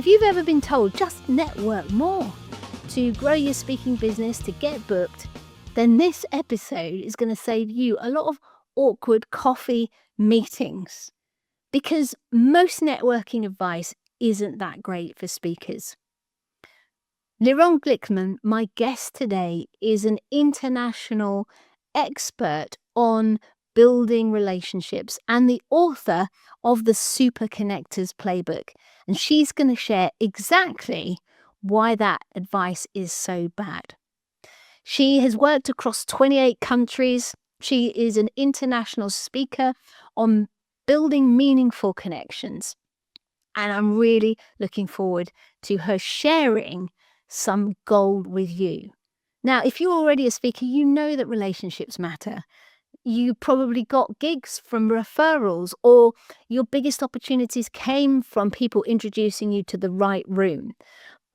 If you've ever been told just network more to grow your speaking business, to get booked, then this episode is going to save you a lot of awkward coffee meetings because most networking advice isn't that great for speakers. Lirone Glikman, my guest today, is an international expert on building relationships and the author of the Super Connectors Playbook. And she's going to share exactly why that advice is so bad. She has worked across 28 countries. She is an international speaker on building meaningful connections. And I'm really looking forward to her sharing some gold with you. Now, if you're already a speaker, you know that relationships matter. You probably got gigs from referrals, or your biggest opportunities came from people introducing you to the right room.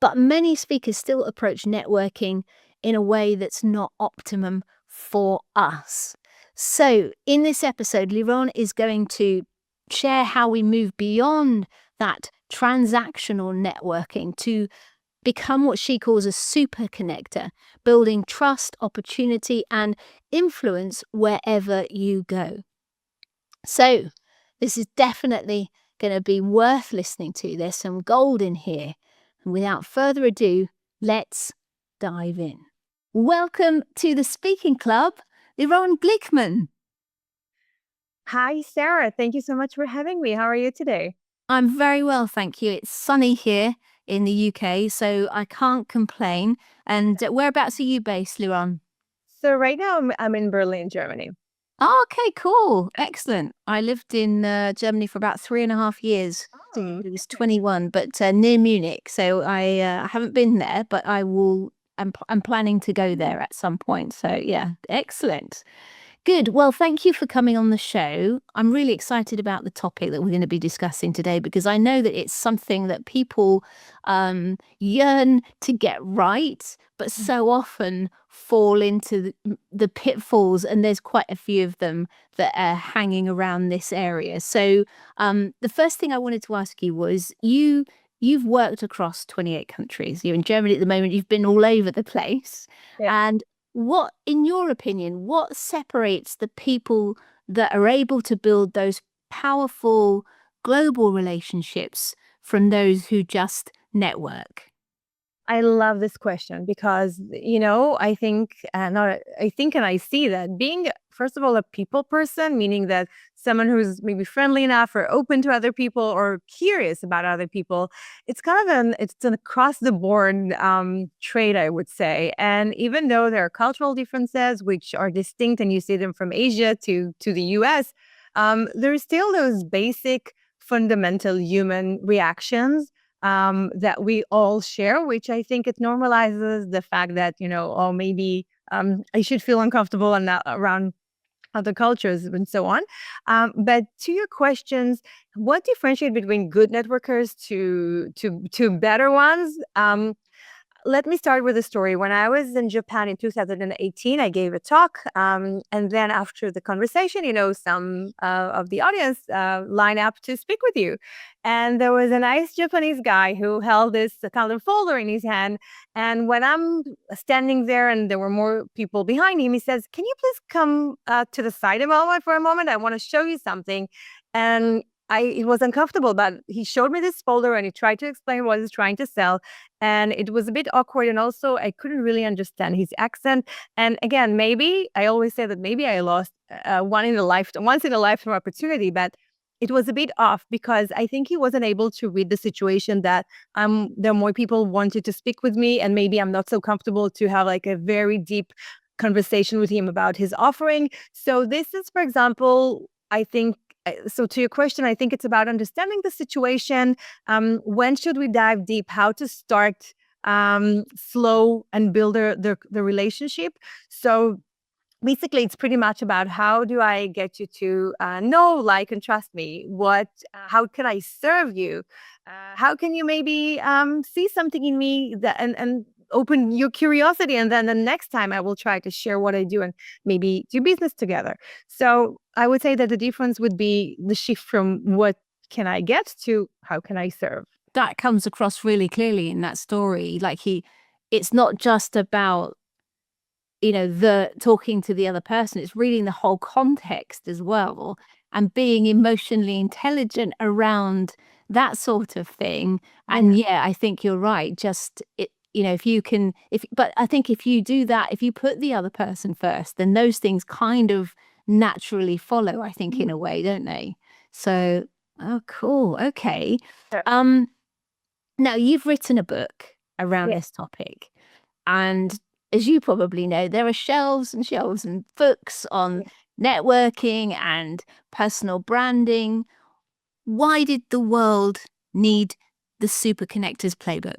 But many speakers still approach networking in a way that's not optimum for us. So in this episode, Lirone is going to share how we move beyond that transactional networking to become what she calls a super connector, building trust, opportunity, and influence wherever you go. So this is definitely going to be worth listening to. There's some gold in here. And without further ado, let's dive in. Welcome to the Speaking Club, Lirone Glikman. Hi, Sarah. Thank you so much for having me. How are you today? I'm very well, thank you. It's sunny here in the UK, so I can't complain. And whereabouts are you based, Lirone? So right now I'm in Berlin, Germany. Oh, okay, cool. Excellent. I lived in Germany for about 3.5 years. Oh, It was 21, but near Munich. So I haven't been there, but I will. I'm planning to go there at some point. So yeah, excellent. Good. Well, thank you for coming on the show. I'm really excited about the topic that we're going to be discussing today because I know that it's something that people yearn to get right, but so often fall into the pitfalls, and there's quite a few of them that are hanging around this area. So the first thing I wanted to ask you was you've worked across 28 countries. You're in Germany at the moment. You've been all over the place. Yeah. And what, in your opinion, what separates the people that are able to build those powerful global relationships from those who just network? I love this question because, I think, and I see that being, first of all, a people person, meaning that someone who's maybe friendly enough or open to other people or curious about other people, it's kind of it's an across the board trait, I would say. And even though there are cultural differences, which are distinct, and you see them from Asia to the US, there's still those basic fundamental human reactions that we all share, which I think it normalizes the fact that, oh, maybe I should feel uncomfortable and not around other cultures and so on. But to your questions, what differentiates between good networkers to better ones? Let me start with a story. When I was in Japan in 2018, I gave a talk. And then after the conversation, some of the audience line up to speak with you. And there was a nice Japanese guy who held this kind of folder in his hand. And when I'm standing there and there were more people behind him, he says, "Can you please come to the side for a moment? I want to show you something." And it was uncomfortable, but he showed me this folder and he tried to explain what he's trying to sell. And it was a bit awkward. And also I couldn't really understand his accent. And again, maybe I always say that maybe I lost once in a lifetime opportunity, but it was a bit off because I think he wasn't able to read the situation that there are more people wanted to speak with me. And maybe I'm not so comfortable to have like a very deep conversation with him about his offering. So this is, for example, I think, so to your question, I think it's about understanding the situation. When should we dive deep? How to start slow and build the relationship. So basically, it's pretty much about how do I get you to know, like, and trust me? How can I serve you? How can you maybe see something in me that and open your curiosity, and then the next time I will try to share what I do and maybe do business together. So I would say that the difference would be the shift from what can I get to how can I serve. that comes across really clearly in that story. Like it's not just about, the talking to the other person, it's reading the whole context as well and being emotionally intelligent around that sort of thing. And yeah, I think you're right. Just if you can, but I think if you do that, if you put the other person first, then those things kind of naturally follow, I think, in a way, don't they? So, oh, cool. Okay. Sure. Now you've written a book around Yeah. this topic, and as you probably know, there are shelves and shelves and books on networking and personal branding. Why did the world need the Super Connectors Playbook?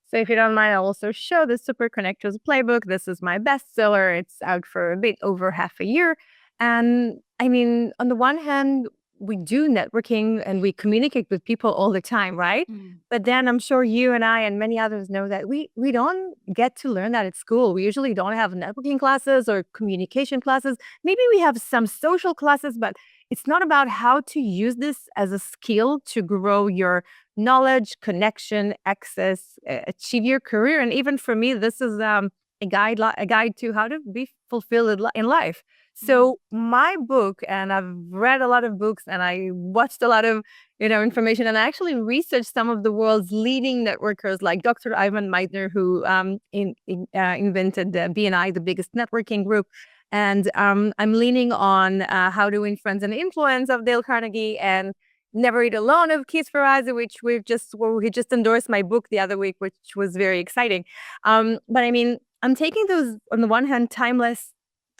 So if you don't mind, I'll also show the Super Connectors Playbook. This is my bestseller. It's out for a bit over half a year. And I mean, on the one hand, we do networking and we communicate with people all the time, right? But then I'm sure you and I and many others know that we don't get to learn that at school. We usually don't have networking classes or communication classes. Maybe we have some social classes, but it's not about how to use this as a skill to grow your knowledge, connection, access, achieve your career. And even for me, this is a guide to how to be fulfilled in life. So my book, and I've read a lot of books and I watched a lot of information, and I actually researched some of the world's leading networkers like Dr. Ivan Meitner, who invented the BNI, the biggest networking group. And I'm leaning on How to Win Friends and Influence of Dale Carnegie and Never Eat Alone of Keith Ferrazzi, which he just endorsed my book the other week, which was very exciting. But I mean, I'm taking those, on the one hand, timeless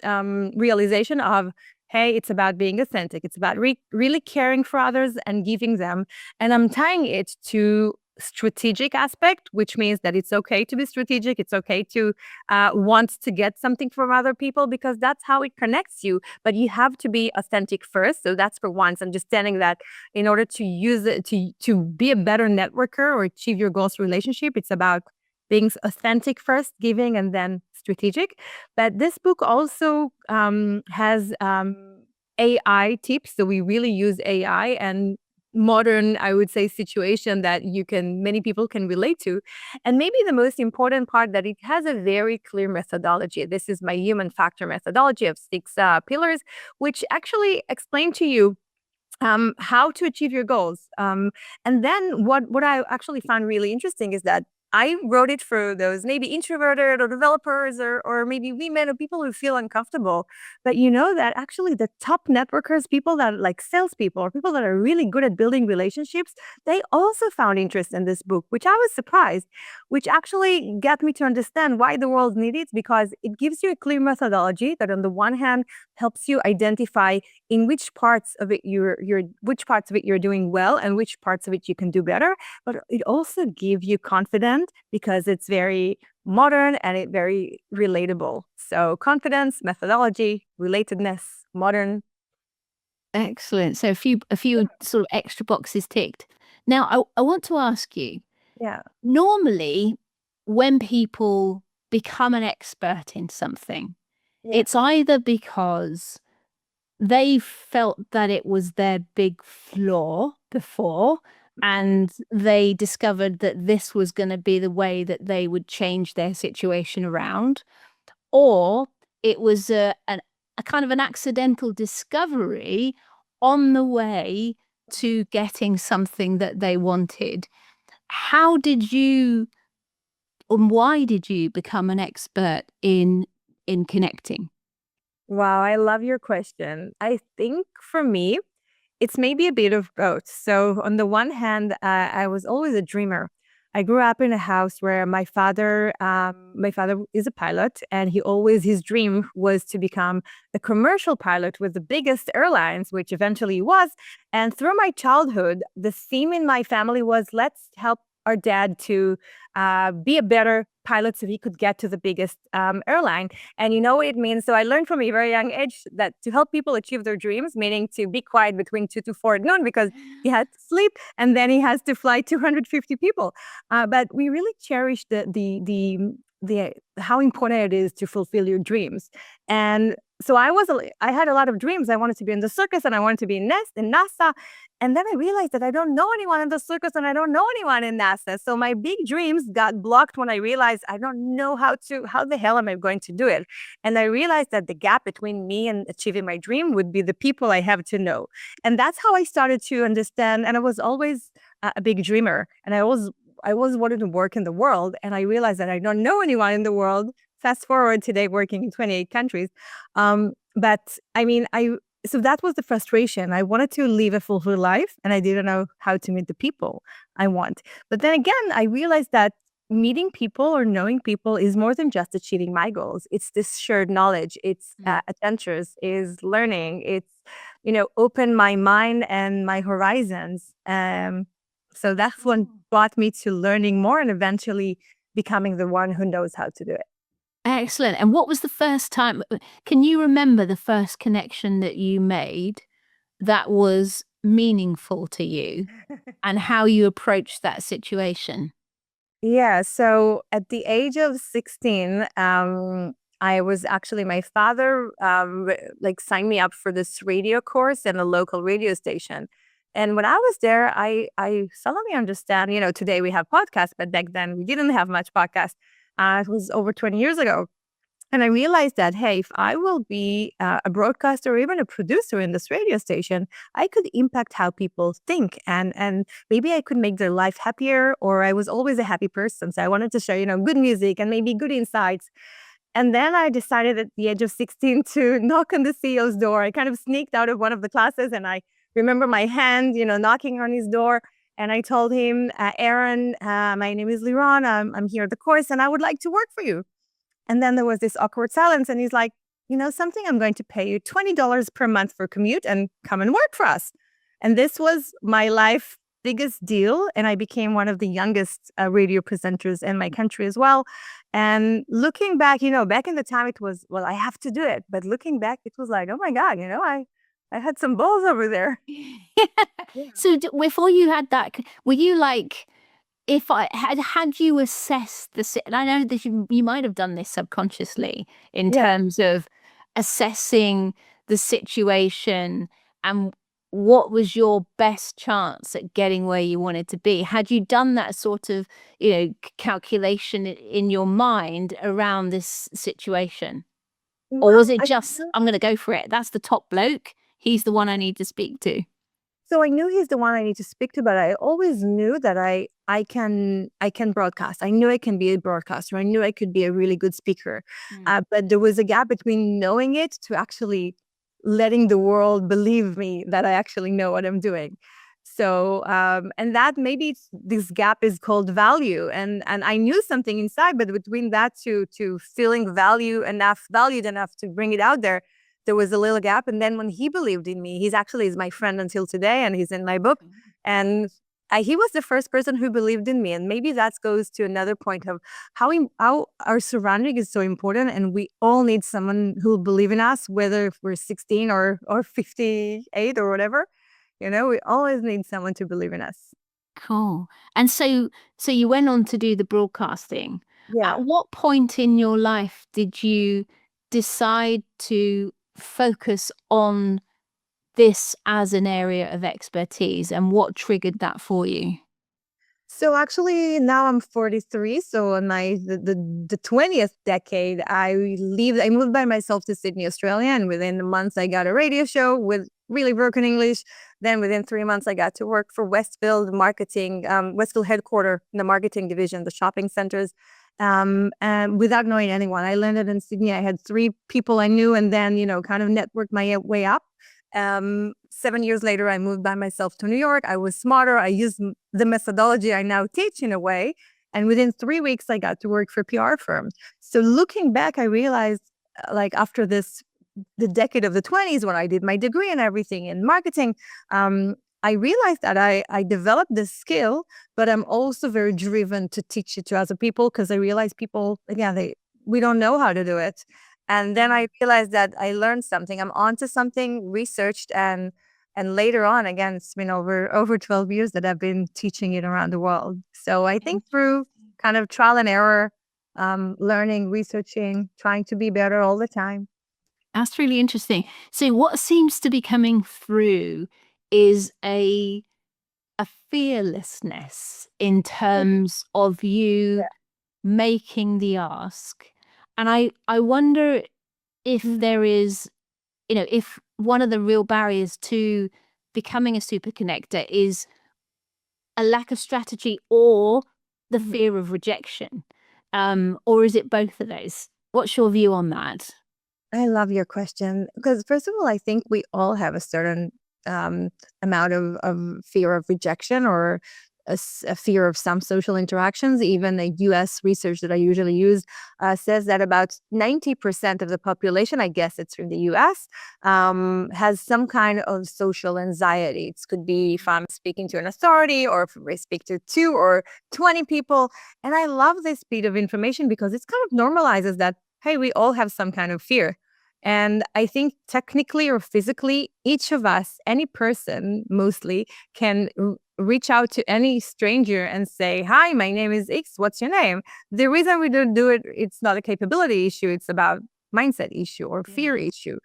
realization of, hey, it's about being authentic. It's about really caring for others and giving them. And I'm tying it to strategic aspect, which means that it's okay to be strategic. It's okay to want to get something from other people, because that's how it connects you. But you have to be authentic first. So that's for once, understanding that in order to use it to be a better networker or achieve your goals relationship, it's about being authentic first, giving, and then strategic. But this book also has AI tips. So we really use AI and modern, I would say, situation that many people can relate to. And maybe the most important part, that it has a very clear methodology. This is my human factor methodology of 6 pillars, which actually explain to you how to achieve your goals. And then what I actually found really interesting is that I wrote it for those maybe introverted or developers or maybe women or people who feel uncomfortable. But you know that actually the top networkers, people that like salespeople or people that are really good at building relationships, they also found interest in this book, which I was surprised, which actually got me to understand why the world needs it, because it gives you a clear methodology that on the one hand helps you identify in which parts of it you're doing well and which parts of it you can do better. But it also gives you confidence because it's very modern and it very relatable. So confidence, methodology, relatedness, modern. Excellent. So a few sort of extra boxes ticked. Now I want to ask you, Yeah. normally when people become an expert in something, it's either because they felt that it was their big flaw before, and they discovered that this was going to be the way that they would change their situation around, or it was a kind of an accidental discovery on the way to getting something that they wanted. How did you, and why did you become an expert in connecting? Wow, I love your question. I think for me, it's maybe a bit of both. So on the one hand, I was always a dreamer. I grew up in a house where my father is a pilot, and his dream was to become a commercial pilot with the biggest airlines, which eventually he was. And through my childhood, the theme in my family was, let's help our dad to be a better pilot so he could get to the biggest airline. And you know what it means. So I learned from a very young age that to help people achieve their dreams, meaning to be quiet between 2 to 4 at noon, because he had to sleep and then he has to fly 250 people. But we really cherish the how important it is to fulfill your dreams. And so I had a lot of dreams. I wanted to be in the circus and I wanted to be in NASA. And then I realized that I don't know anyone in the circus and I don't know anyone in NASA. So my big dreams got blocked when I realized I don't know how the hell am I going to do it? And I realized that the gap between me and achieving my dream would be the people I have to know. And that's how I started to understand. And I was always a big dreamer. And I always wanted to work in the world. And I realized that I don't know anyone in the world. Fast forward today, working in 28 countries. But I mean, so that was the frustration. I wanted to live a fulfilled life and I didn't know how to meet the people I want. But then again, I realized that meeting people or knowing people is more than just achieving my goals. It's this shared knowledge. It's adventures, is learning. It's, open my mind and my horizons. So that's what brought me to learning more and eventually becoming the one who knows how to do it. Excellent. And what was the first time? Can you remember the first connection that you made that was meaningful to you and how you approached that situation? Yeah. So at the age of 16, I was actually, my father signed me up for this radio course in a local radio station. And when I was there, I suddenly understand, today we have podcasts, but back then we didn't have much podcast. It was over 20 years ago. And I realized that, hey, if I will be a broadcaster or even a producer in this radio station, I could impact how people think, and maybe I could make their life happier. Or I was always a happy person, so I wanted to share, good music and maybe good insights. And then I decided at the age of 16 to knock on the CEO's door. I kind of sneaked out of one of the classes, and I remember my hand, knocking on his door. And I told him, Aaron, my name is Lirone. I'm here at the course, and I would like to work for you. And then there was this awkward silence. And he's like, something, I'm going to pay you $20 per month for commute and come and work for us. And this was my life biggest deal. And I became one of the youngest radio presenters in my country as well. And looking back, back in the time it was, well, I have to do it. But looking back, it was like, oh my God, I had some balls over there. Yeah. So before you had that, were you like, if I had you assessed and I know that you might have done this subconsciously in Yeah. terms of assessing the situation and what was your best chance at getting where you wanted to be? Had you done that sort of, calculation in your mind around this situation? Or was Well, it just, I'm going to go for it? That's the top bloke. He's the one I need to speak to. So I knew he's the one I need to speak to, but I always knew that I can broadcast. I knew I can be a broadcaster. I knew I could be a really good speaker. But there was a gap between knowing it to actually letting the world believe me that I actually know what I'm doing. So and that maybe this gap is called value, and I knew something inside, but between that to feeling valued enough to bring it out there was a little gap. And then when he believed in me, he's actually is my friend until today, and he's in my book. And he was the first person who believed in me. And maybe that goes to another point of how our surrounding is so important. And we all need someone who will believe in us, whether if we're 16 or 58 or whatever. We always need someone to believe in us. Cool. And so you went on to do the broadcasting. Yeah. At what point in your life did you decide to focus on this as an area of expertise, and what triggered that for you? So actually now I'm 43. So in the 20th decade, I moved by myself to Sydney, Australia. And within a month, I got a radio show with really broken English. Then within 3 months, I got to work for Westfield Marketing, Westfield headquarter in the marketing division, the shopping centers. And without knowing anyone, I landed in Sydney. I had 3 people I knew, and then, kind of networked my way up. 7 years later, I moved by myself to New York. I was smarter. I used the methodology I now teach in a way. And within 3 weeks, I got to work for a PR firm. So looking back, I realized, after the decade of the 20s, when I did my degree and everything in marketing, I realized that I developed this skill, but I'm also very driven to teach it to other people, because I realize people, again, we don't know how to do it. And then I realized that I learned something. I'm onto something, researched, and later on, again, it's been over 12 years that I've been teaching it around the world. So I think through kind of trial and error, learning, researching, trying to be better all the time. That's really interesting. So what seems to be coming through is a fearlessness in terms of you Yeah. making the ask. And I wonder if there is, if one of the real barriers to becoming a super connector is a lack of strategy or the Mhm. fear of rejection. Or is it both of those? What's your view on that? I love your question because, first of all, I think we all have a certain amount of fear of rejection or a fear of some social interactions. Even the US research that I usually use says that about 90% of the population, I guess it's from the US, has some kind of social anxiety. It could be if I'm speaking to an authority or if I speak to 2 or 20 people. And I love this bit of information because it kind of normalizes that, hey, we all have some kind of fear. And I think technically or physically, each of us, any person mostly, can reach out to any stranger and say, "Hi, my name is X. What's your name?" The reason we don't do it, it's not a capability issue. It's about mindset issue or fear Yeah. issue.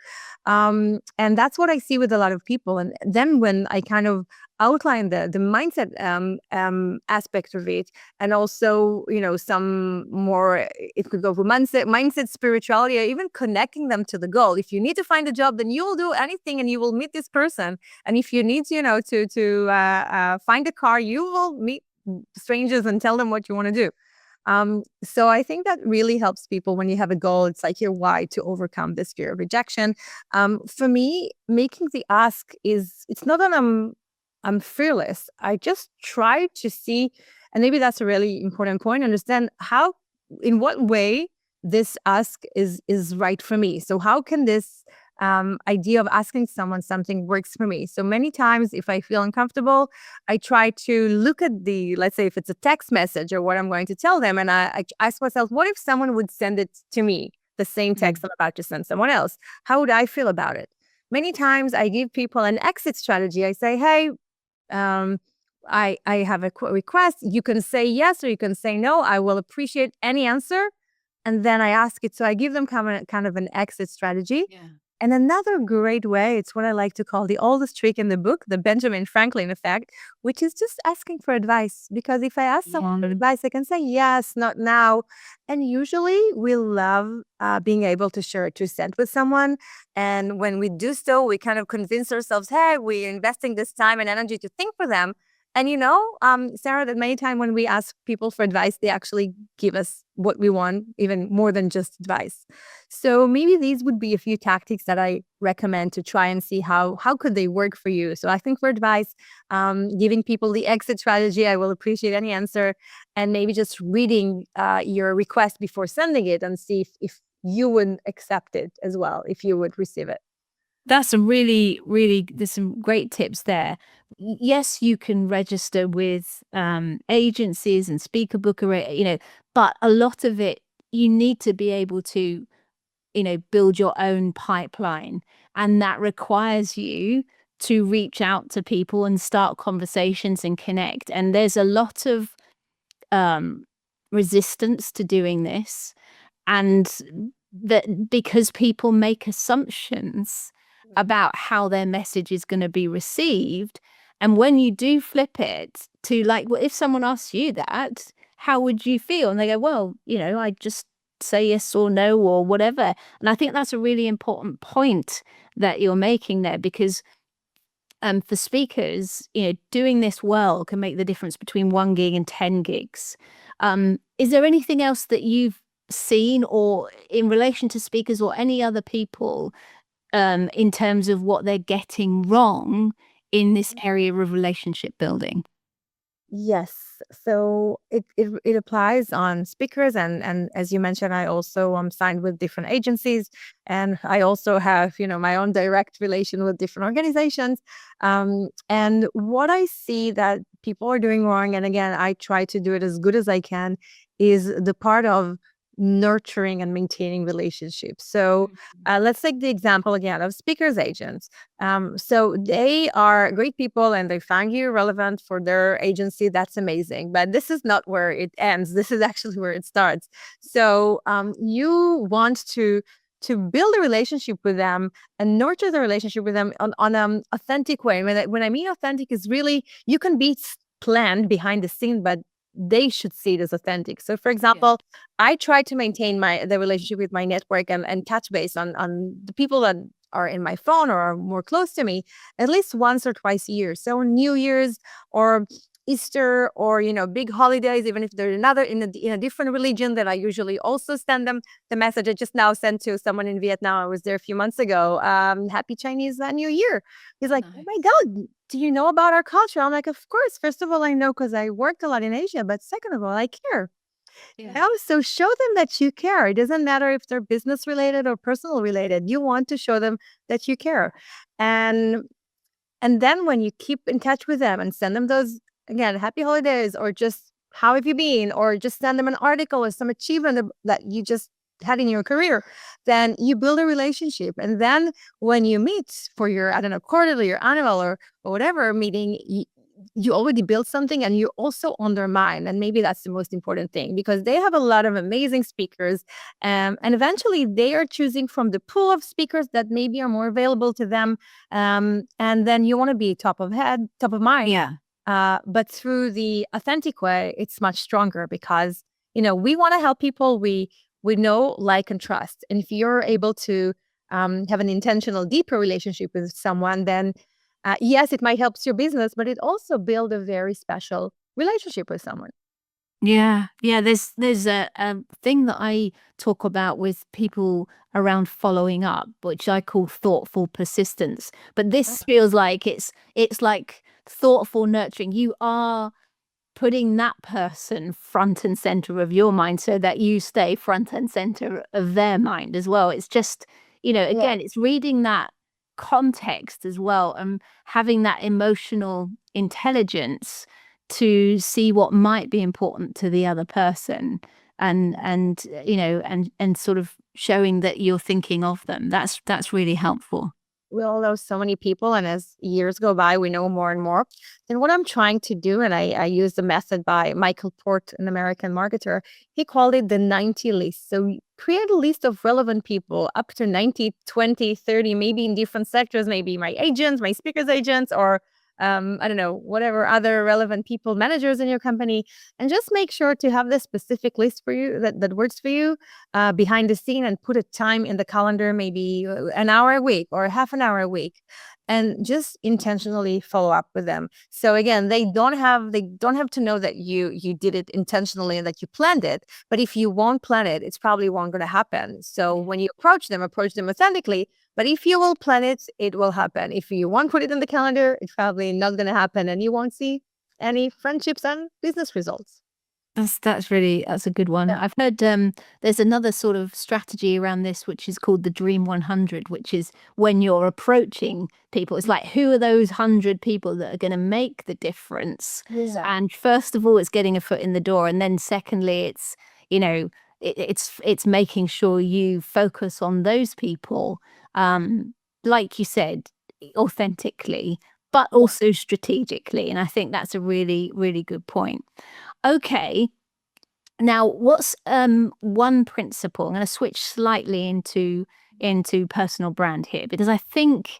And that's what I see with a lot of people. And then when I kind of outline the mindset aspect of it, and also, some more, it could go for mindset, spirituality, or even connecting them to the goal. If you need to find a job, then you will do anything and you will meet this person. And if you need, to find a car, you will meet strangers and tell them what you want to do. So I think that really helps people when you have a goal. It's like your why to overcome this fear of rejection. For me, making the ask it's not that I'm fearless. I just try to see, and maybe that's a really important point, understand in what way this ask is right for me. So how can this idea of asking someone something works for me? So many times, if I feel uncomfortable, I try to look at let's say if it's a text message or what I'm going to tell them, and I ask myself, what if someone would send it to me, the same text I'm about to send someone else? How would I feel about it? Many times I give people an exit strategy. I say, hey, um, I have a request. You can say yes or you can say no. I will appreciate any answer. And then I ask it. So I give them kind of an exit strategy. Yeah. And another great way, it's what I like to call the oldest trick in the book, the Benjamin Franklin effect, which is just asking for advice. Because if I ask someone for advice, they can say yes, not now. And usually we love being able to share a 2 cent with someone. And when we do so, we kind of convince ourselves, hey, we're investing this time and energy to think for them. And Sarah, that many times when we ask people for advice, they actually give us what we want, even more than just advice. So maybe these would be a few tactics that I recommend to try and see how could they work for you. So I think for advice, giving people the exit strategy, I will appreciate any answer, and maybe just reading your request before sending it and see if you would accept it as well, if you would receive it. That's some really, really, there's some great tips there. Yes, you can register with agencies and speaker booker, but a lot of it, you need to be able to, build your own pipeline. And that requires you to reach out to people and start conversations and connect. And there's a lot of um, resistance to doing this. And that because people make assumptions about how their message is going to be received. And when you do flip it to like, well, if someone asks you that, how would you feel? And they go, well, I just say yes or no or whatever. And I think that's a really important point that you're making there because for speakers, doing this well can make the difference between 1 gig and 10 gigs. Is there anything else that you've seen or in relation to speakers or any other people in terms of what they're getting wrong in this area of relationship building? Yes. So it applies on speakers, and as you mentioned, I also signed with different agencies, and I also have my own direct relation with different organizations. And what I see that people are doing wrong, and again, I try to do it as good as I can, is the part of nurturing and maintaining relationships. So let's take the example again of speakers agents. So they are great people and they find you relevant for their agency. That's amazing. But this is not where it ends. This is actually where it starts. So you want to build a relationship with them and nurture the relationship with them on an authentic way. When I mean authentic is really, you can be planned behind the scene, but they should see it as authentic. So for example, I try to maintain the relationship with my network and touch base on the people that are in my phone or are more close to me at least once or twice a year. So New Year's or Easter or big holidays, even if they're in a different religion, that I usually also send them the message. I just now sent to someone in Vietnam. I was there a few months ago. Happy Chinese New Year. He's like, oh my God, do you know about our culture? I'm like, of course. First of all, I know because I worked a lot in Asia, but second of all, I care. So show them that you care. It doesn't matter if they're business related or personal related. You want to show them that you care. And then when you keep in touch with them and send them those, again, happy holidays, or just how have you been, or just send them an article or some achievement that you just had in your career, then you build a relationship. And then when you meet for your, I don't know, quarterly or annual or whatever meeting, you already built something and you're also on their mind. And maybe that's the most important thing, because they have a lot of amazing speakers. And eventually they are choosing from the pool of speakers that maybe are more available to them. And then you want to be top of mind. Yeah. But through the authentic way, it's much stronger because, we want to help people we know, like, and trust. And if you're able to have an intentional, deeper relationship with someone, then yes, it might help your business, but it also build a very special relationship with someone. Yeah. There's a thing that I talk about with people around following up, which I call thoughtful persistence. But this feels like it's like thoughtful nurturing. You are putting that person front and center of your mind so that you stay front and center of their mind as well. It's just, again, it's reading that context as well and having that emotional intelligence to see what might be important to the other person and sort of showing that you're thinking of them. That's really helpful. We all know so many people, and as years go by, we know more and more. And what I'm trying to do, and I use the method by Michael Port, an American marketer, he called it the 90 list. So create a list of relevant people up to 90, 20, 30, maybe in different sectors, maybe my agents, my speakers agents, or I don't know, whatever other relevant people, managers in your company, and just make sure to have this specific list for you that works for you behind the scene, and put a time in the calendar, maybe an hour a week or half an hour a week, and just intentionally follow up with them. So again, they don't have to know that you did it intentionally and that you planned it. But if you won't plan it, it's probably won't going to happen. So when you approach them authentically. But if you will plan it, it will happen. If you won't put it in the calendar, it's probably not going to happen, and you won't see any friendships and business results. That's a good one. Yeah. I've heard there's another sort of strategy around this, which is called the Dream 100, which is when you're approaching people, it's like, who are those 100 people that are going to make the difference? And first of all, it's getting a foot in the door, and then secondly, it's it's making sure you focus on those people, like you said, authentically, but also strategically. And I think that's a really, really good point. Okay. Now, what's one principle? I'm going to switch slightly into personal brand here, because I think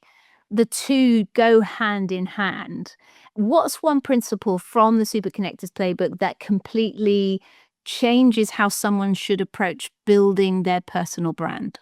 the two go hand in hand. What's one principle from the Super Connectors Playbook that completely changes how someone should approach building their personal brand?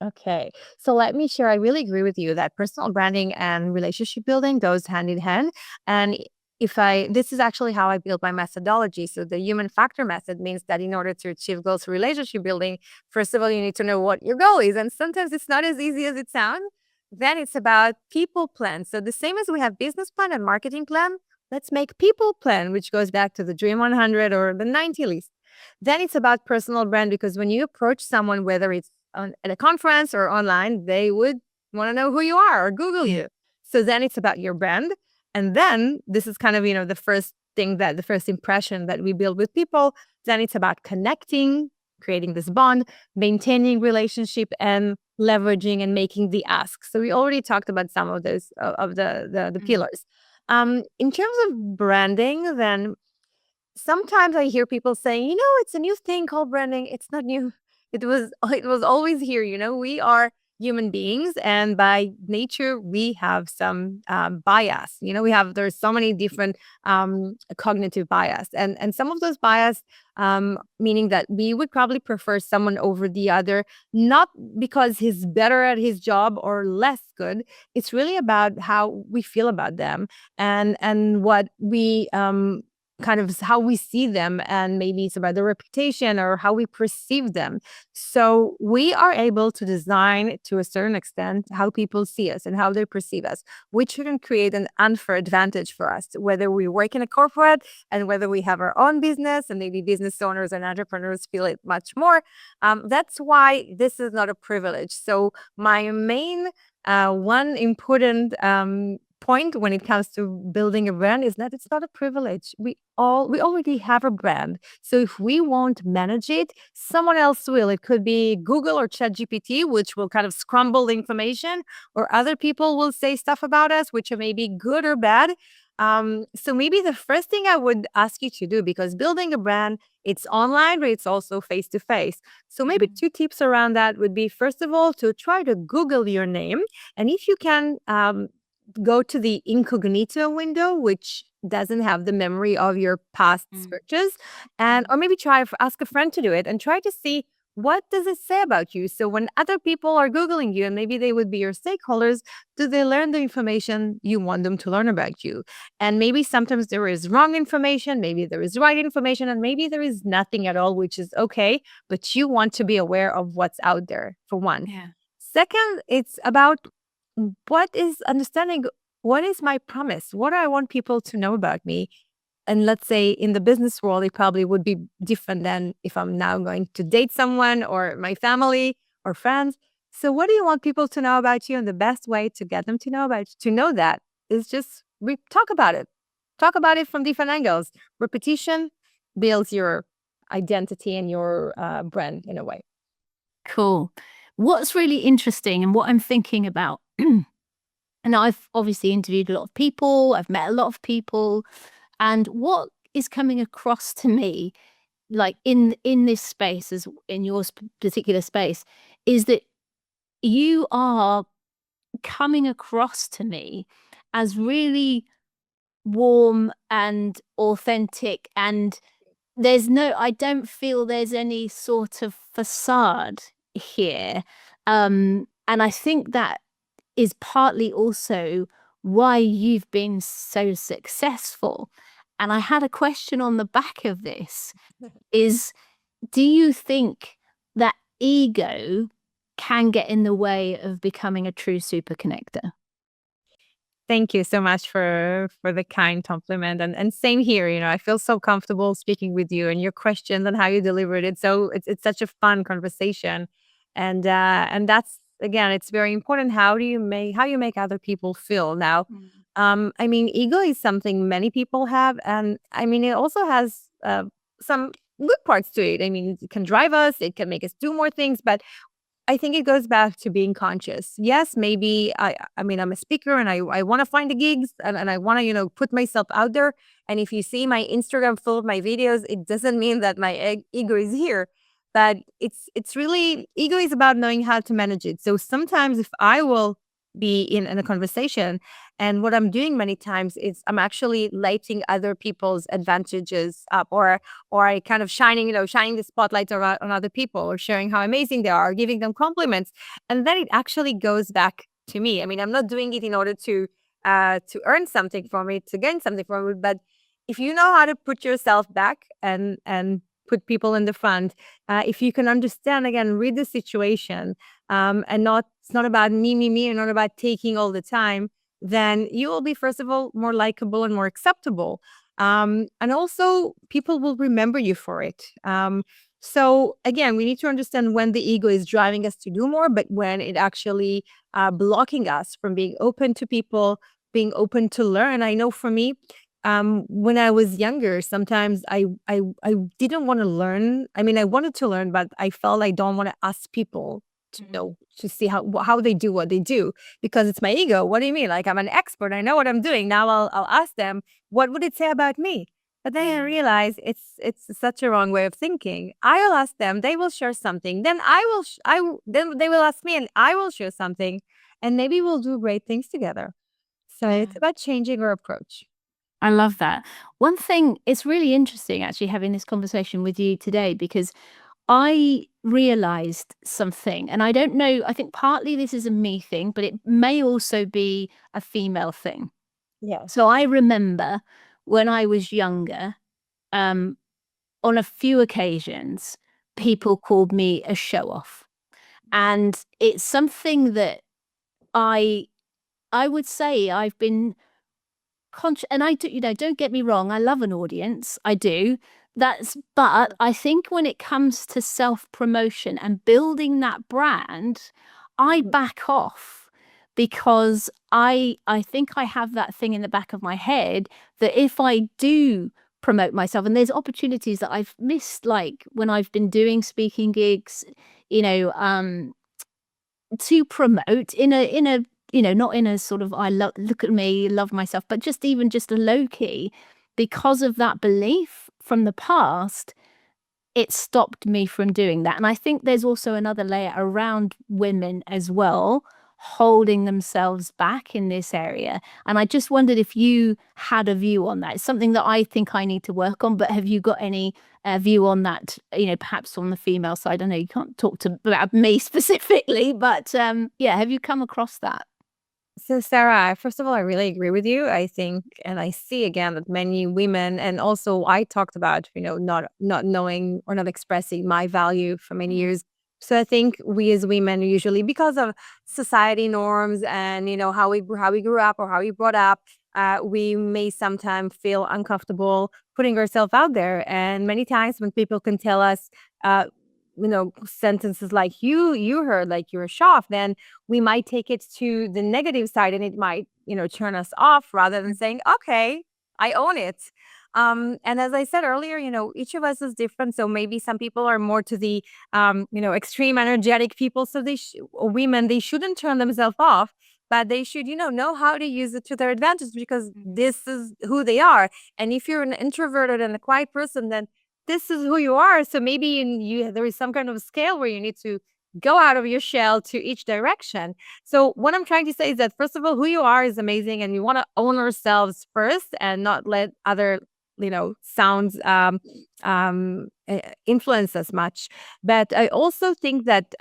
Okay. So let me share. I really agree with you that personal branding and relationship building goes hand in hand. And this is actually how I build my methodology. So the human factor method means that in order to achieve goals for relationship building, first of all, you need to know what your goal is. And sometimes it's not as easy as it sounds. Then it's about people plan. So the same as we have business plan and marketing plan, let's make people plan, which goes back to the Dream 100 or the 90 list. Then it's about personal brand, because when you approach someone, whether it's at a conference or online, they would want to know who you are or Google you. So then it's about your brand. And then this is kind of, the first impression that we build with people. Then it's about connecting creating this bond, maintaining relationship, and leveraging and making the ask. So we already talked about some of those of the Mm. pillars. In terms of branding, then sometimes I hear people saying, it's a new thing called branding. It's not new. It was always here. We are human beings, and by nature, we have some bias. There's so many different cognitive bias, and some of those bias, meaning that we would probably prefer someone over the other, not because he's better at his job or less good. It's really about how we feel about them, and what we kind of how we see them, and maybe it's about their reputation or how we perceive them. So we are able to design to a certain extent how people see us and how they perceive us, which shouldn't create an unfair advantage for us, whether we work in a corporate and whether we have our own business, and maybe business owners and entrepreneurs feel it much more. That's why this is not a privilege. So my main one important point when it comes to building a brand is that it's not a privilege. We already have a brand. So if we won't manage it, someone else will. It could be Google or ChatGPT, which will kind of scramble the information, or other people will say stuff about us, which are maybe good or bad. So maybe the first thing I would ask you to do, because building a brand, it's online, but it's also face to face. So maybe two tips around that would be, first of all, to try to Google your name. And if you can, go to the incognito window, which doesn't have the memory of your past searches, and or maybe ask a friend to do it and try to see what does it say about you. So when other people are Googling you, and maybe they would be your stakeholders, do they learn the information you want them to learn about you? And maybe sometimes there is wrong information, maybe there is right information, and maybe there is nothing at all, which is okay, but you want to be aware of what's out there, for one. Yeah. Second, it's about what is understanding, what is my promise? What do I want people to know about me? And let's say in the business world, it probably would be different than if I'm now going to date someone or my family or friends. So what do you want people to know about you? And the best way to get them to know that is just talk about it. Talk about it from different angles. Repetition builds your identity and your brand in a way. Cool. What's really interesting and what I'm thinking about, and I've obviously interviewed a lot of people, I've met a lot of people, and what is coming across to me, like in this space, as in your particular space, is that you are coming across to me as really warm and authentic, and I don't feel there's any sort of facade here. And I think that is partly also why you've been so successful. And I had a question on the back of this is, do you think that ego can get in the way of becoming a true super connector? Thank you so much for the kind compliment, and same here. I feel so comfortable speaking with you and your questions and how you delivered it. So it's such a fun conversation, and that's, again, it's very important. How you make other people feel. Now, I mean, ego is something many people have, and I mean, it also has some good parts to it. I mean, it can drive us, it can make us do more things, but I think it goes back to being conscious. Yes, maybe I mean, I'm a speaker, and I want to find the gigs, and I want to, put myself out there. And if you see my Instagram full of my videos, it doesn't mean that my ego is here. But it's really, ego is about knowing how to manage it. So sometimes if I will be in a conversation, and what I'm doing many times is I'm actually lighting other people's advantages up, or I kind of shining the spotlight on other people, or sharing how amazing they are, or giving them compliments. And then it actually goes back to me. I mean, I'm not doing it in order to earn something from it, to gain something from it. But if you know how to put yourself back and put people in the front, if you can understand, again, read the situation, and it's not about me, and not about taking all the time, then you will be, first of all, more likable and more acceptable. And also, people will remember you for it. So again, we need to understand when the ego is driving us to do more, but when it actually blocking us from being open to people, being open to learn. I know for me, when I was younger, sometimes I didn't want to learn. I mean, I wanted to learn, but I felt I don't want to ask people to know, to see how they do what they do, because it's my ego. What do you mean? Like, I'm an expert. I know what I'm doing. Now I'll ask them, what would it say about me? But then I realized it's such a wrong way of thinking. I'll ask them, they will share something. Then then they will ask me, and I will share something, and maybe we'll do great things together. So it's about changing our approach. I love that. One thing, it's really interesting actually having this conversation with you today, because I realized something, and I don't know, I think partly this is a me thing, but it may also be a female thing. Yes. So I remember when I was younger, um, on a few occasions, people called me a show off. And it's something that I I would say I've been and I do, don't get me wrong, I love an audience, I do. But I think when it comes to self-promotion and building that brand, I back off, because I think I have that thing in the back of my head that if I do promote myself, and there's opportunities that I've missed, like when I've been doing speaking gigs, you know, to promote in a not in a sort of I love look at me, love myself, but just even just a low key, because of that belief from the past, it stopped me from doing that. And I think there's also another layer around women as well, holding themselves back in this area. And I just wondered if you had a view on that. It's something that I think I need to work on, but have you got any view on that, perhaps on the female side? I know you can't talk about me specifically, but yeah, have you come across that? So, Sarah, first of all, I really agree with you. I think, and I see again that many women, and also I talked about, not knowing or not expressing my value for many years. So I think we as women usually, because of society norms and how we grew up or how we brought up, we may sometimes feel uncomfortable putting ourselves out there. And many times when people can tell us, sentences like you heard, like you're a shock, then we might take it to the negative side, and it might turn us off, rather than saying, okay, I own it. And as I said earlier, each of us is different. So maybe some people are more to the extreme energetic people, so or women, they shouldn't turn themselves off, but they should know how to use it to their advantage, because this is who they are. And if you're an introverted and a quiet person, then this is who you are. So maybe there is some kind of scale where you need to go out of your shell to each direction. So what I'm trying to say is that, first of all, who you are is amazing, and we want to own ourselves first and not let other sounds influence us much. But I also think that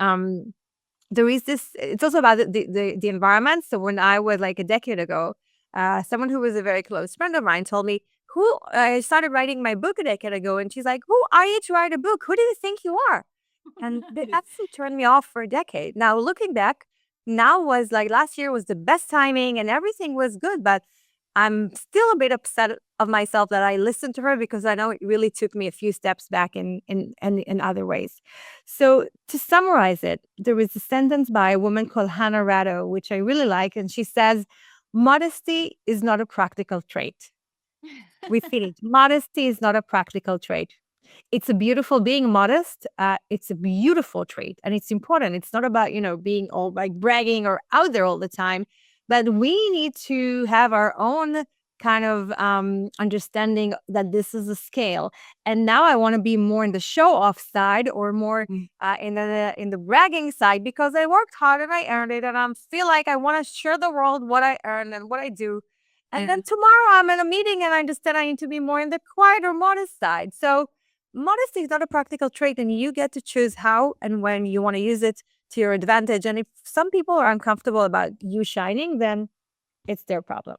there is this. It's also about the environment. So when I was like a decade ago, someone who was a very close friend of mine told me, who I started writing my book a decade ago, and she's like, "Who are you to write a book? Who do you think you are?" And that actually turned me off for a decade. Now looking back, now was like last year was the best timing and everything was good, but I'm still a bit upset of myself that I listened to her, because I know it really took me a few steps back in other ways. So to summarize it, there was a sentence by a woman called Hannah Ratto, which I really like, and she says, "Modesty is not a practical trait." Repeat it. Modesty is not a practical trait. It's a beautiful being modest. It's a beautiful trait, and it's important. It's not about being all like bragging or out there all the time, but we need to have our own kind of understanding that this is a scale. And now I want to be more in the show off side, or more in the bragging side, because I worked hard and I earned it, and I feel like I want to share the world what I earn and what I do. And then tomorrow I'm in a meeting and I understand I need to be more in the quiet or modest side. So modesty is not a practical trait, and you get to choose how and when you want to use it to your advantage. And if some people are uncomfortable about you shining, then it's their problem.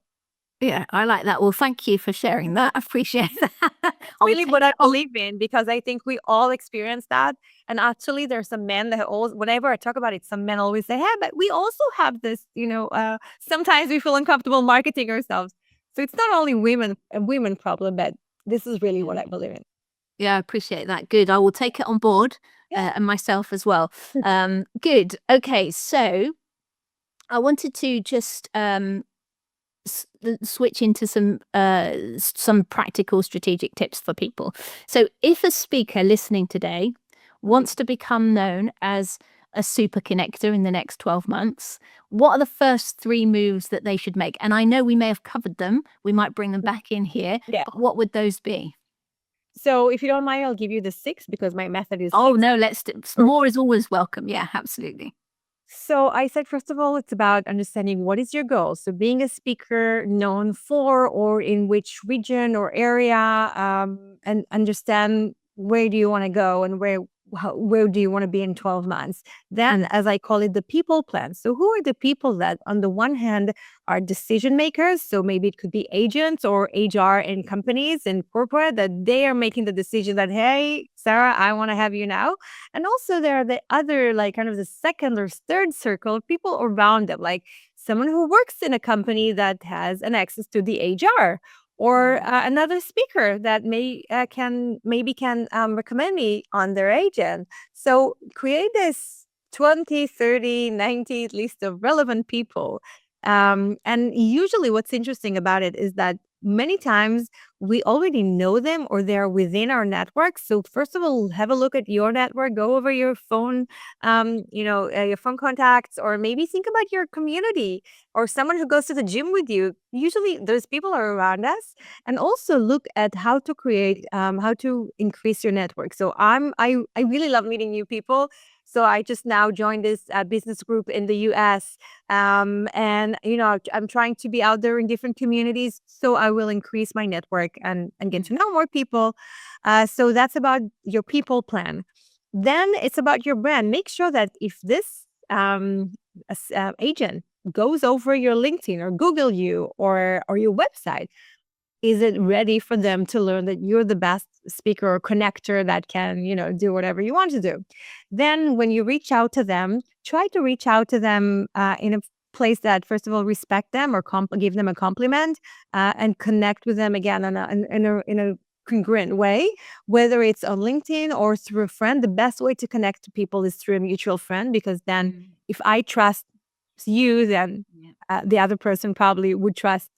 Yeah, I like that. Well, thank you for sharing that. I appreciate that. Really what I believe in, because I think we all experience that. And actually, there's some men that always, whenever I talk about it, some men always say, "Hey, but we also have this, sometimes we feel uncomfortable marketing ourselves." So it's not only a women problem, but this is really what I believe in. Yeah, I appreciate that. Good. I will take it on board, and myself as well. Good. Okay. So I wanted to just switch into some practical strategic tips for people. So if a speaker listening today wants to become known as a super connector in the next 12 months, what are the first 3 moves that they should make? And I know we may have covered them. We might bring them back in here. Yeah. But what would those be? So if you don't mind, I'll give you the 6 because my method is Oh, 6. no, more is always welcome. Yeah, absolutely. So I said, first of all, it's about understanding what is your goal. So being a speaker known for or in which region or area, and understand where do you want to go and where do you want to be in 12 months. Then, as I call it, the people plan. So who are the people that on the one hand are decision makers? So maybe it could be agents or HR in companies in corporate that they are making the decision that, hey, Sarah, I want to have you now. And also there are the other, like kind of the second or third circle of people around them, like someone who works in a company that has an access to the HR, or another speaker that can recommend me on their agent. So create this 20, 30, 90 list of relevant people. And usually what's interesting about it is that many times we already know them or they're within our network. So first of all, have a look at your network, go over your phone, your phone contacts, or maybe think about your community or someone who goes to the gym with you. Usually those people are around us. And also look at how to create, how to increase your network. So I really love meeting new people. So I just now joined this business group in the US. And, I'm trying to be out there in different communities. So I will increase my network and get to know more people. So that's about your people plan. Then it's about your brand. Make sure that if this agent goes over your LinkedIn or Google you or your website, is it ready for them to learn that you're the best speaker or connector that can, do whatever you want to do? Then when you reach out to them, try to reach out to them in a place that, first of all, respect them or give them a compliment, and connect with them again in a congruent way, whether it's on LinkedIn or through a friend. The best way to connect to people is through a mutual friend, because then if I trust you, then the other person probably would trust,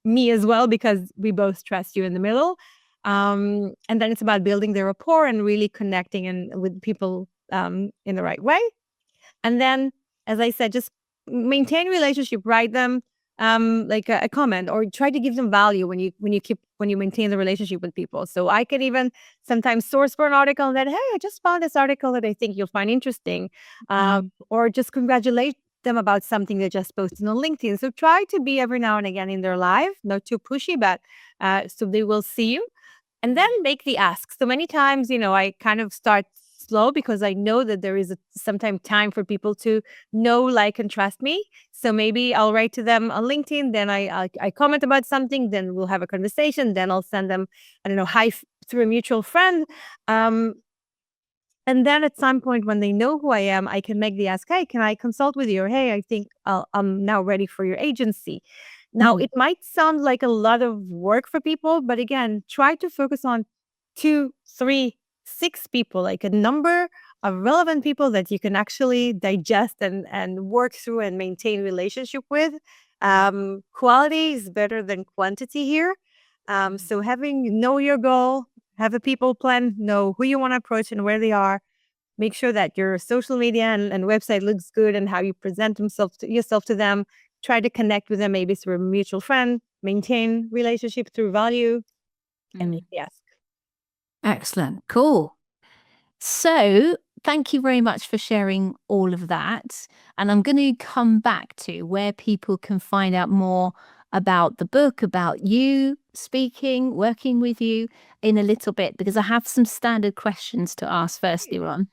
me as well, because we both trust you in the middle. And then it's about building the rapport and really connecting with people in the right way. And then, as I said, just maintain relationship, write them like a comment, or try to give them value when you maintain the relationship with people. So I can even sometimes source for an article that, hey, I just found this article that I think you'll find interesting, or just congratulate them about something they just posted on LinkedIn. So try to be every now and again in their life, not too pushy, but so they will see you. And then make the ask. So many times, I kind of start slow because I know that there is sometimes time for people to know, like, and trust me. So maybe I'll write to them on LinkedIn, then I comment about something, then we'll have a conversation, then I'll send them, I don't know, hi through a mutual friend. And then at some point when they know who I am, I can make the ask, hey, can I consult with you? Or, hey, I think I'm now ready for your agency. Now, it might sound like a lot of work for people, but again, try to focus on 2, 3, 6 people, like a number of relevant people that you can actually digest and work through and maintain relationship with. Quality is better than quantity here. So know your goal, have a people plan, know who you want to approach and where they are. Make sure that your social media and website looks good and how you present yourself to them. Try to connect with them maybe through a mutual friend, maintain relationship through value, and yes. Excellent. Cool. So thank you very much for sharing all of that. And I'm going to come back to where people can find out more about the book, about you speaking, working with you in a little bit, because I have some standard questions to ask first, Lirone.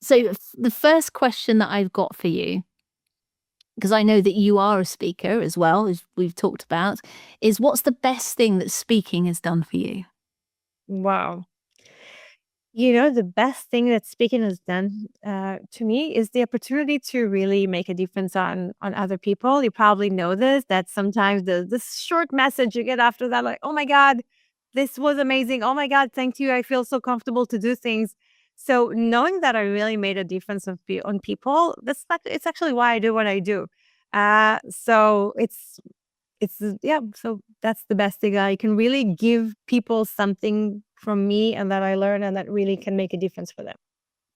So the first question that I've got for you, because I know that you are a speaker as well, as we've talked about, is what's the best thing that speaking has done for you? Wow. The best thing that speaking has done to me is the opportunity to really make a difference on other people. You probably know this, that sometimes this short message you get after that, like, oh my God, this was amazing. Oh my God, thank you. I feel so comfortable to do things. So knowing that I really made a difference on people, it's actually why I do what I do. So yeah, so that's the best thing. I can really give people something from me and that I learn and that really can make a difference for them.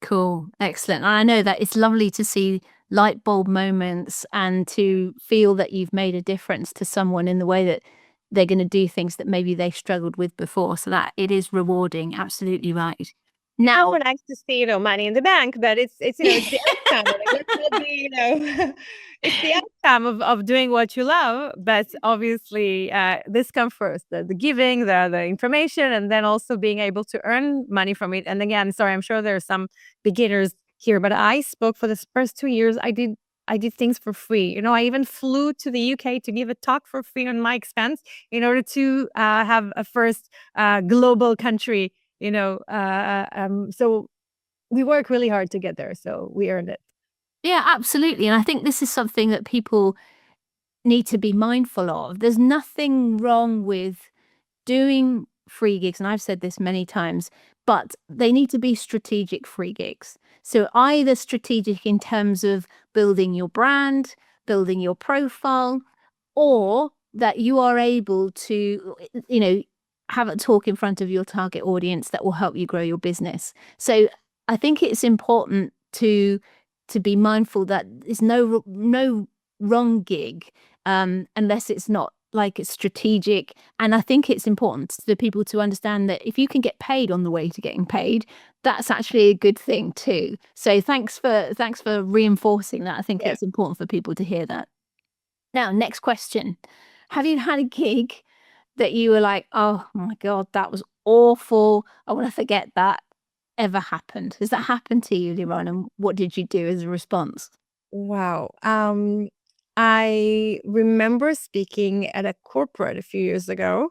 Cool. Excellent. And I know that it's lovely to see light bulb moments and to feel that you've made a difference to someone in the way that they're going to do things that maybe they struggled with before. So that it is rewarding. Absolutely right. It's Now, never nice to see, money in the bank, but it's the outcome. Like, let's not be, it's the outcome of doing what you love. But obviously, this comes first: the giving, the information, and then also being able to earn money from it. And again, sorry, I'm sure there are some beginners here, but I spoke for the first 2 years. I did things for free. I even flew to the UK to give a talk for free on my expense in order to have a first global country so we work really hard to get there, so we earned it. yeah, absolutely. And I think this is something that people need to be mindful of. There's nothing wrong with doing free gigs, and I've said this many times, but they need to be strategic free gigs. So either strategic in terms of building your brand, building your profile, or that you are able to, have a talk in front of your target audience that will help you grow your business. So I think it's important to be mindful that there's no wrong gig, unless it's not like it's strategic. And I think it's important for people to understand that if you can get paid on the way to getting paid, that's actually a good thing too. So thanks for reinforcing that. I think Yeah. it's important for people to hear that. Now, next question. Have you had a gig that you were like, oh my God, that was awful. I want to forget that ever happened? Has that happened to you, Liron? And what did you do as a response? Wow. I remember speaking at a corporate a few years ago.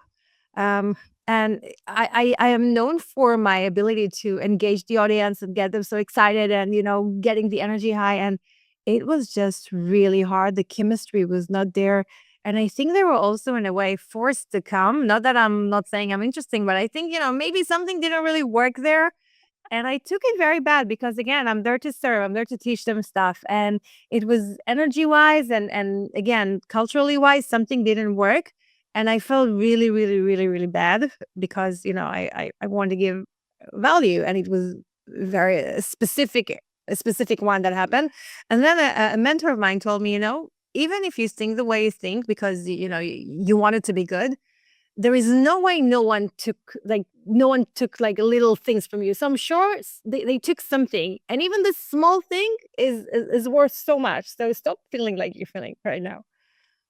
Um, and I am known for my ability to engage the audience and get them so excited and, getting the energy high. And it was just really hard. The chemistry was not there. And I think they were also, in a way, forced to come. Not that I'm not saying I'm interesting, but I think, maybe something didn't really work there. And I took it very bad because again, I'm there to serve, I'm there to teach them stuff. And it was energy wise and again, culturally wise, something didn't work. And I felt really, really, really, really bad because, I wanted to give value and it was very a specific one that happened. And then a mentor of mine told me, even if you think the way you think because you want it to be good, there is no way no one took like little things from you. So I'm sure they took something, and even this small thing is worth so much. So stop feeling like you're feeling right now.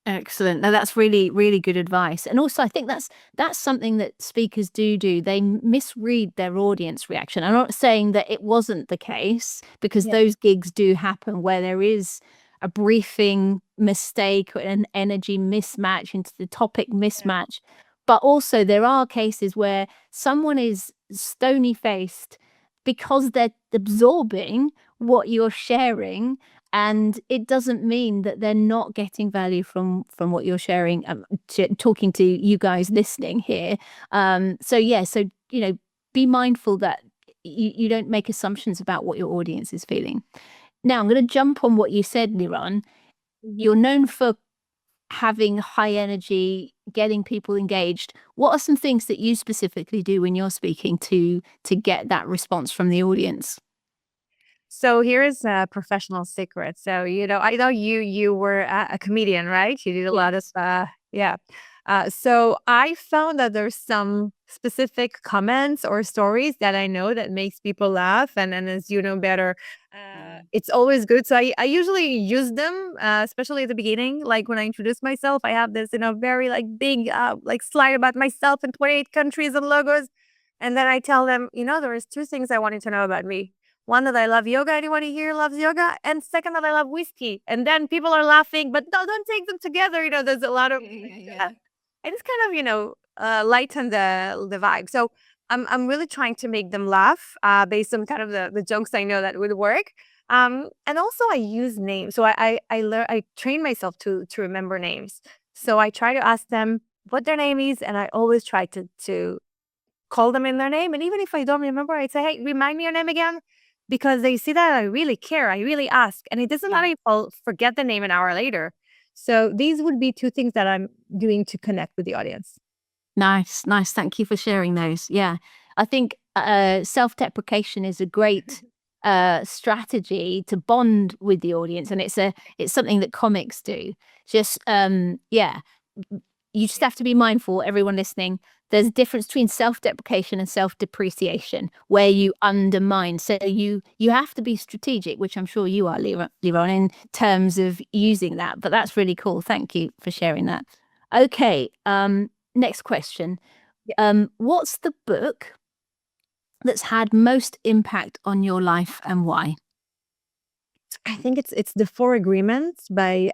Excellent. Now that's really, really good advice. And also I think that's something that speakers do. They misread their audience reaction. I'm not saying that it wasn't the case because Yeah. those gigs do happen where there is a briefing mistake or an energy mismatch into the topic Yeah. mismatch. But also there are cases where someone is stony faced because they're absorbing what you're sharing, and it doesn't mean that they're not getting value from what you're sharing, talking to you guys listening here. So yeah, so be mindful that you don't make assumptions about what your audience is feeling. Now I'm going to jump on what you said, Liron. Mhm. You're known for having high energy, getting people engaged. What are some things that you specifically do when you're speaking to get that response from the audience? So here is a professional secret. So, I know you were a comedian, right? You did a lot of Yes. yeah. So I found that there's some specific comments or stories that I know that makes people laugh, and as you know better, it's always good. So I usually use them, especially at the beginning, like when I introduce myself. I have this, very like big like slide about myself in 28 countries and logos, and then I tell them, there is two things I wanted to know about me. One, that I love yoga. Anyone here loves yoga? And second, that I love whiskey. And then people are laughing, but no, don't take them together. There's a lot of Yeah. I just kind of, lighten the vibe. So I'm really trying to make them laugh, based on kind of the jokes I know that would work. And also I use names. So I train myself to remember names. So I try to ask them what their name is, and I always try to call them in their name. And even if I don't remember, I say, hey, remind me your name again. Because they see that I really care, I really ask. And it doesn't Yeah. matter if I'll forget the name an hour later. So these would be two things that I'm doing to connect with the audience. Nice. Thank you for sharing those. Yeah. I think self-deprecation is a great strategy to bond with the audience, and it's something that comics do. Just yeah, you just have to be mindful, everyone listening. There's a difference between self-deprecation and self-depreciation, where you undermine. So you have to be strategic, which I'm sure you are, Lirone, in terms of using that. But that's really cool. Thank you for sharing that. Okay. Next question. What's the book that's had most impact on your life and why? I think it's The Four Agreements by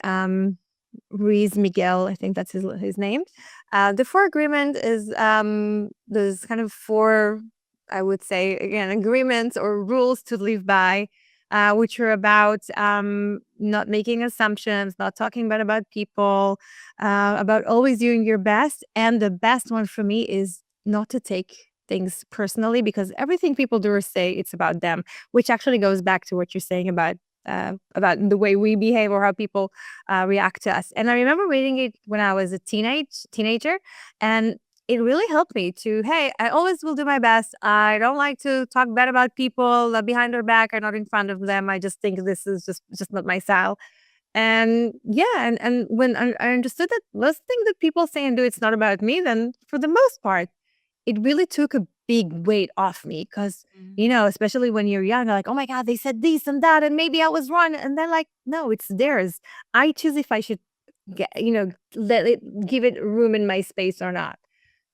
Ruiz Miguel. I think that's his name. The Four Agreement is there's kind of four, I would say, again, agreements or rules to live by, which are about not making assumptions, not talking bad about people, about always doing your best. And the best one for me is not to take things personally, because everything people do or say, it's about them, which actually goes back to what you're saying about the way we behave or how people react to us. And I remember reading it when I was a teenager, and it really helped me to, hey, I always will do my best. I don't like to talk bad about people behind their back or not in front of them. I just think this is just not my style. And yeah, and when I understood that most things that people say and do, it's not about me, then for the most part, it really took a big weight off me, because especially when you're young, like, oh my God, they said this and that, and maybe I was wrong. And then, like, no, it's theirs. I choose if I should get, let it, give it room in my space or not.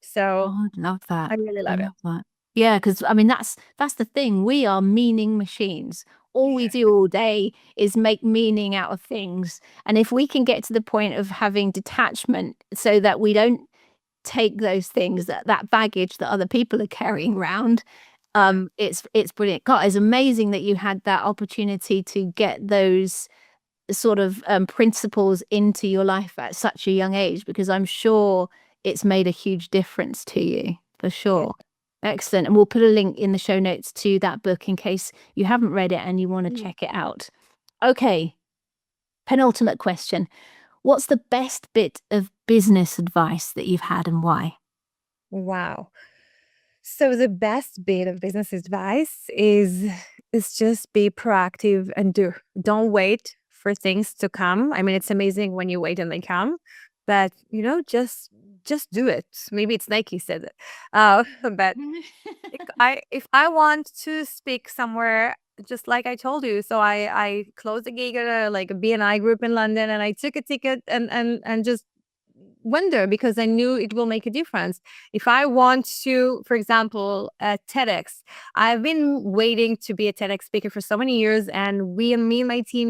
So Oh, I love that. I really I love it. love that. Yeah, because I mean that's the thing. We are meaning machines. All we do all day is make meaning out of things. And if we can get to the point of having detachment so that we don't take those things, that baggage that other people are carrying around, it's brilliant. God, it's amazing that you had that opportunity to get those sort of principles into your life at such a young age, because I'm sure it's made a huge difference to you, for Yeah. sure. Excellent. And we'll put a link in the show notes to that book in case you haven't read it and you want to check it out. Okay. Penultimate question. What's the best bit of business advice that you've had and why? Wow. So the best bit of business advice is just be proactive and don't wait for things to come. I mean, it's amazing when you wait and they come, but just do it. Maybe it's Nike said it, but if I want to speak somewhere, just like I told you, so I closed a gig at like a BNI group in London, and I took a ticket and just went there because I knew it will make a difference. If I want to, for example, TEDx, I've been waiting to be a TEDx speaker for so many years, and me and my team,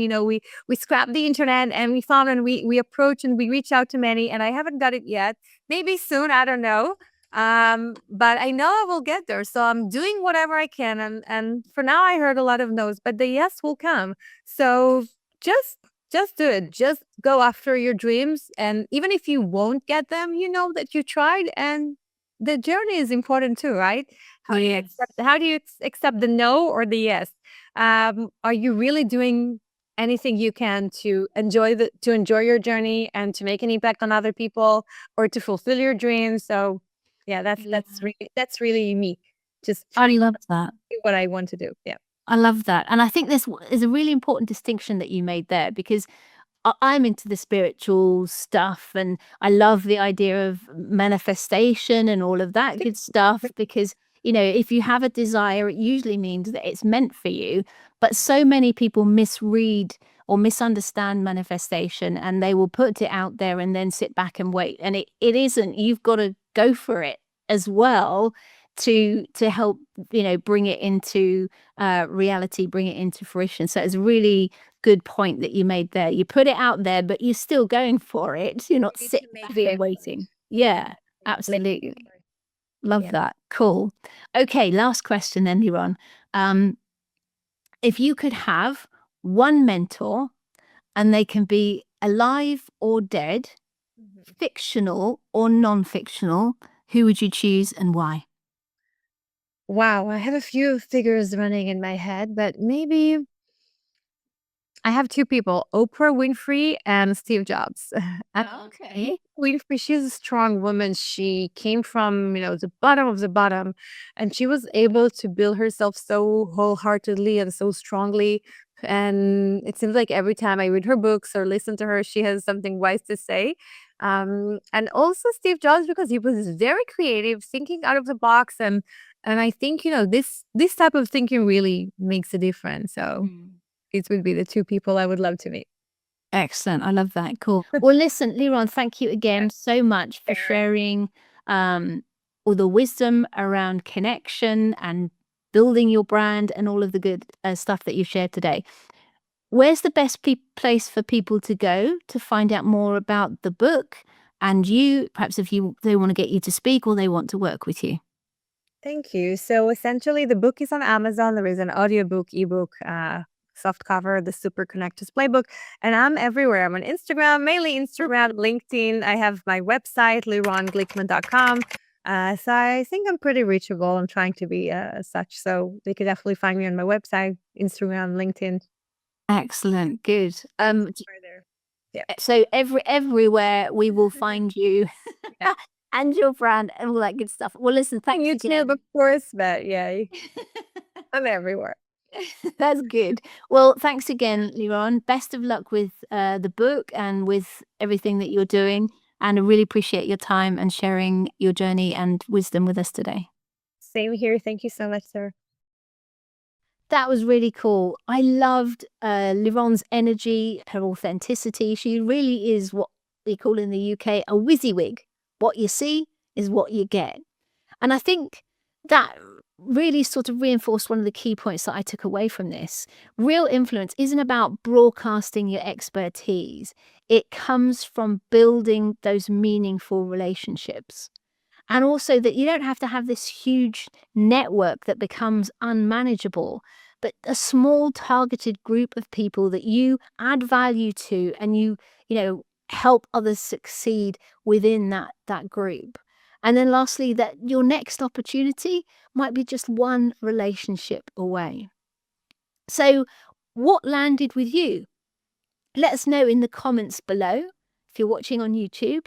we scrapped the internet and we found, and we approach and we reach out to many, and I haven't got it yet. Maybe soon, I don't know. But I know I will get there. So I'm doing whatever I can. And for now I heard a lot of no's, but the yes will come. So just do it. Just go after your dreams. And even if you won't get them, you know that you tried, and the journey is important too, right? How do you accept the no or the yes? Are you really doing anything you can to enjoy your journey and to make an impact on other people, or to fulfill your dreams? So yeah, that's really me. Just I love that. do what I want to do. Yeah. I love that. And I think this is a really important distinction that you made there, because I'm into the spiritual stuff and I love the idea of manifestation and all of that good stuff, because, if you have a desire, it usually means that it's meant for you. But so many people misread or misunderstand manifestation, and they will put it out there and then sit back and wait. And it isn't. You've got to go for it as well to help, bring it into reality, bring it into fruition. So it's a really good point that you made there. You put it out there, but you're still going for it. You're not You need to sitting make back the and waiting. Yeah, make absolutely. Love yeah. that. Cool. Okay, last question then, Liron. If you could have one mentor, and they can be alive or dead, fictional or non-fictional, who would you choose and why? Wow, I have a few figures running in my head, but maybe I have two people, Oprah Winfrey and Steve Jobs. And Okay. Winfrey, she's a strong woman. She came from, the bottom of the bottom, and she was able to build herself so wholeheartedly and so strongly. And it seems like every time I read her books or listen to her, she has something wise to say. And also Steve Jobs, because he was very creative, thinking out of the box, and I think this type of thinking really makes a difference. So these would be the two people I would love to meet. Excellent. I love that. Cool. Well, listen, Lirone, thank you again so much for sharing um, all the wisdom around connection and building your brand and all of the good stuff that you shared today. Where's the best place for people to go to find out more about the book and you, perhaps if they want to get you to speak or they want to work with you? Thank you. So essentially, the book is on Amazon. There is an audiobook, ebook, soft cover, the Super Connectors Playbook, and I'm everywhere. I'm on Instagram, mainly Instagram, LinkedIn. I have my website, lironeglikman.com. So I think I'm pretty reachable. I'm trying to be such. So they could definitely find me on my website, Instagram, LinkedIn. Excellent. Good. Further. Yeah. So everywhere we will find you Yeah. and your brand and all that good stuff. Well, listen, thanks again. YouTube, of course, but yeah, I'm everywhere. That's good. Well, thanks again, Lirone. Best of luck with the book and with everything that you're doing. And I really appreciate your time and sharing your journey and wisdom with us today. Same here. Thank you so much, sir. That was really cool. I loved Liron's energy, her authenticity. She really is what we call in the UK a WYSIWYG. What you see is what you get. And I think that really sort of reinforced one of the key points that I took away from this. Real influence isn't about broadcasting your expertise. It comes from building those meaningful relationships. And also that you don't have to have this huge network that becomes unmanageable, but a small targeted group of people that you add value to and help others succeed within that group. And then lastly, that your next opportunity might be just one relationship away. So what landed with you? Let us know in the comments below if you're watching on YouTube.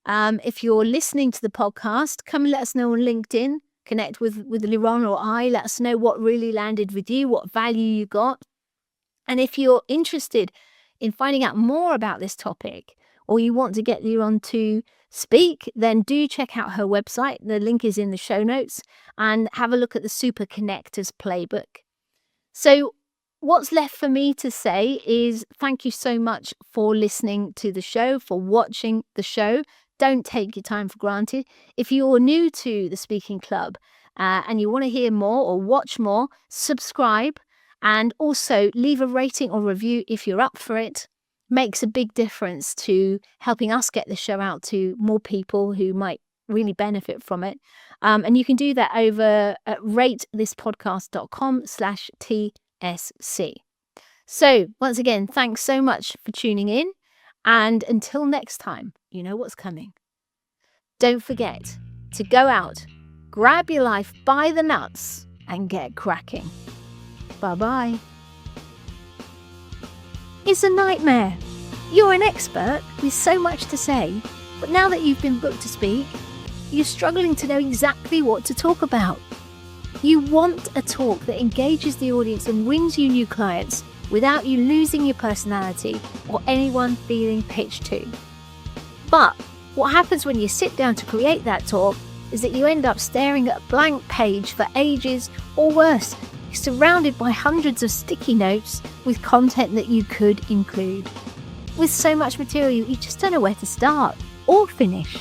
If you're listening to the podcast, come and let us know on LinkedIn. Connect with Lirone or I. Let us know what really landed with you, what value you got. And if you're interested in finding out more about this topic, or you want to get Lirone to speak, then do check out her website. The link is in the show notes, and have a look at the Super Connectors Playbook. So what's left for me to say is thank you so much for listening to the show, for watching the show. Don't take your time for granted. If you're new to the Speaking Club and you want to hear more or watch more, subscribe and also leave a rating or review if you're up for it. Makes a big difference to helping us get the show out to more people who might really benefit from it. And you can do that over at ratethispodcast.com/TSC. So once again, thanks so much for tuning in. And until next time, you know what's coming. Don't forget to go out, grab your life by the nuts and get cracking. Bye-bye. It's a nightmare. You're an expert with so much to say, but now that you've been booked to speak, you're struggling to know exactly what to talk about. You want a talk that engages the audience and wins you new clients without you losing your personality or anyone feeling pitched to. But what happens when you sit down to create that talk is that you end up staring at a blank page for ages, or worse, you're surrounded by hundreds of sticky notes with content that you could include. With so much material, you just don't know where to start or finish.